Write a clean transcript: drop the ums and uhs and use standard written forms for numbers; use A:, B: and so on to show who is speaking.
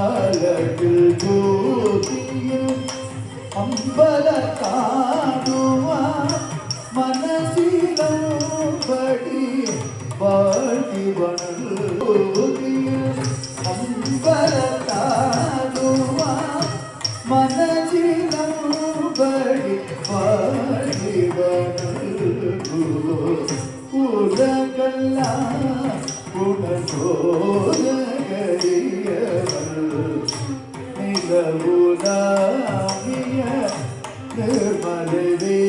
A: அழகில் ஜோதியில் அம்பல காணுவா மனசிலபடி வாழ்த்தி வனல் அம்பல காணுவா மனசிலபடி வாழ்த்தி வனல் உலகல்லா குணசோதகரியவள் நிலவுலாவிய நிர்மலவே